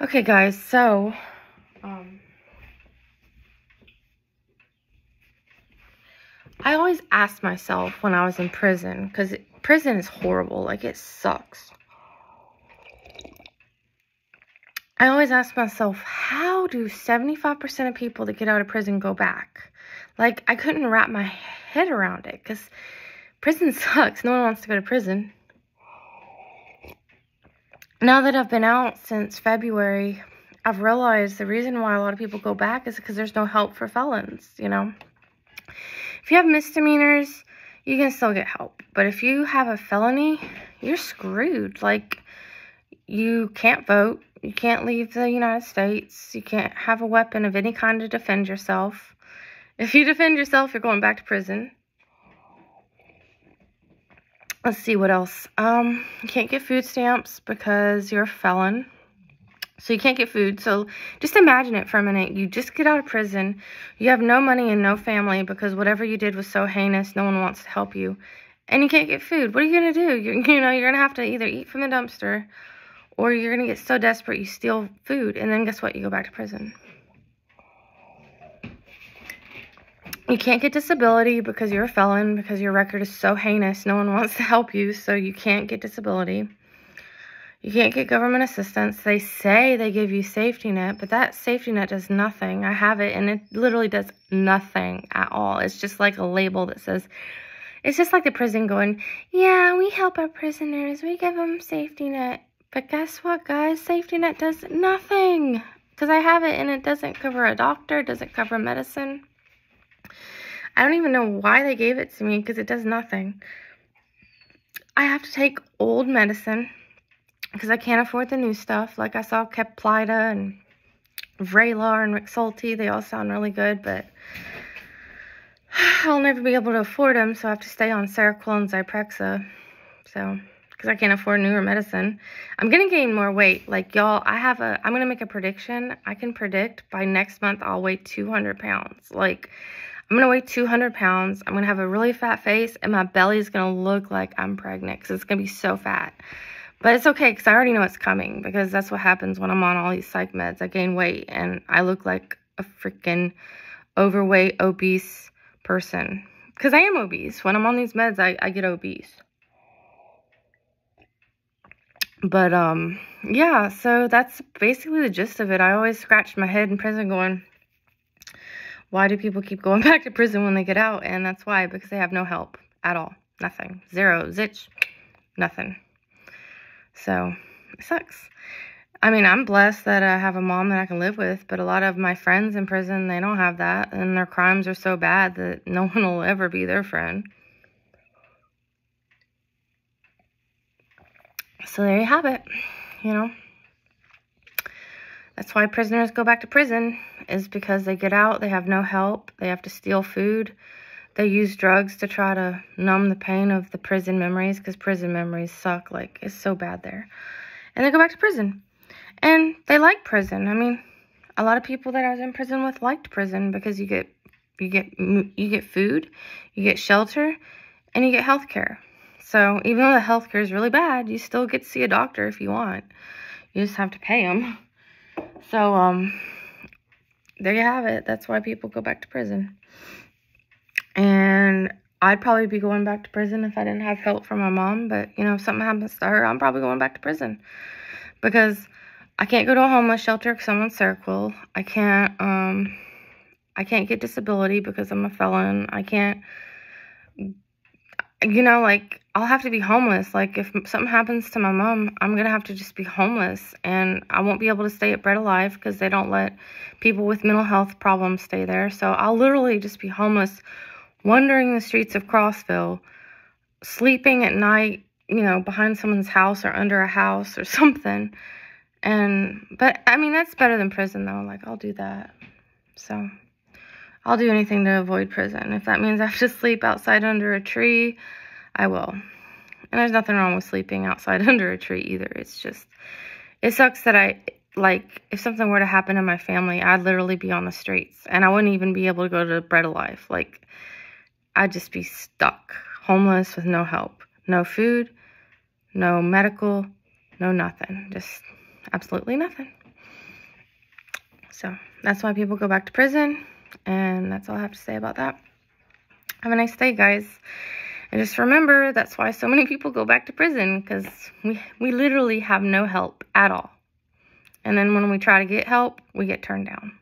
Okay, guys, so, I always asked myself when I was in prison, because prison is horrible, like, it sucks. I always ask myself, how do 75% of people that get out of prison go back? Like, I couldn't wrap my head around it, because prison sucks. No one wants to go to prison. Now that I've been out since February, I've realized the reason why a lot of people go back is because there's no help for felons, you know? If you have misdemeanors, you can still get help. But if you have a felony, you're screwed. Like, you can't vote. You can't leave the United States. You can't have a weapon of any kind to defend yourself. If you defend yourself, you're going back to prison. Let's see what else. You can't get food stamps because you're a felon. So you can't get food. So just imagine it for a minute. You just get out of prison. You have no money and no family because whatever you did was so heinous. No one wants to help you. And you can't get food. What are you going to do? You're going to have to either eat from the dumpster or you're going to get so desperate you steal food. And then guess what? You go back to prison. You can't get disability because you're a felon, because your record is so heinous. No one wants to help you, so you can't get disability. You can't get government assistance. They say they give you safety net, but that safety net does nothing. I have it, and it literally does nothing at all. It's just like a label that says, it's just like the prison going, yeah, we help our prisoners. We give them safety net. But guess what, guys? Safety net does nothing. Because I have it, and it doesn't cover a doctor. It doesn't cover medicine. I don't even know why they gave it to me, because it does nothing. I have to take old medicine because I can't afford the new stuff. Like I saw Keplida and Vraylar and Rexulti. They all sound really good, but I'll never be able to afford them, so I have to stay on Seroquel and Zyprexa. So, because I can't afford newer medicine. I'm going to gain more weight. Like, y'all, I'm going to make a prediction. I can predict by next month I'll weigh 200 pounds. Like, I'm going to weigh 200 pounds. I'm going to have a really fat face, and my belly is going to look like I'm pregnant because it's going to be so fat. But it's okay because I already know it's coming because that's what happens when I'm on all these psych meds. I gain weight and I look like a freaking overweight, obese person. Because I am obese. When I'm on these meds, I get obese. But, yeah, so that's basically the gist of it. I always scratched my head in prison going, why do people keep going back to prison when they get out? And that's why, because they have no help at all. Nothing. Zero. Zitch. Nothing. So, it sucks. I mean, I'm blessed that I have a mom that I can live with, but a lot of my friends in prison, they don't have that, and their crimes are so bad that no one will ever be their friend. So there you have it, you know. That's why prisoners go back to prison, is because they get out, they have no help, they have to steal food. They use drugs to try to numb the pain of the prison memories, because prison memories suck. Like, it's so bad there. And they go back to prison. And they like prison. I mean, a lot of people that I was in prison with liked prison because you get food, you get shelter, and you get health care. So even though the health care is really bad, you still get to see a doctor if you want. You just have to pay them. So, there you have it. That's why people go back to prison. And I'd probably be going back to prison if I didn't have help from my mom. But, you know, if something happens to her, I'm probably going back to prison. Because I can't go to a homeless shelter because I'm on Seroquel. I can't get disability because I'm a felon. I can't, you know, like, I'll have to be homeless. Like, if something happens to my mom, I'm going to have to just be homeless. And I won't be able to stay at Bread Alive because they don't let people with mental health problems stay there. So I'll literally just be homeless, wandering the streets of Crossville, sleeping at night, you know, behind someone's house or under a house or something. But, I mean, that's better than prison, though. Like, I'll do that. So, I'll do anything to avoid prison. If that means I have to sleep outside under a tree, I will. And there's nothing wrong with sleeping outside under a tree either. It's just, it sucks that if something were to happen to my family, I'd literally be on the streets. And I wouldn't even be able to go to Bread Alive. Like, I'd just be stuck, homeless with no help. No food, no medical, no nothing. Just absolutely nothing. So that's why people go back to prison. And that's all I have to say about that. Have a nice day, guys. And just remember, that's why so many people go back to prison, because we literally have no help at all. And then when we try to get help, we get turned down.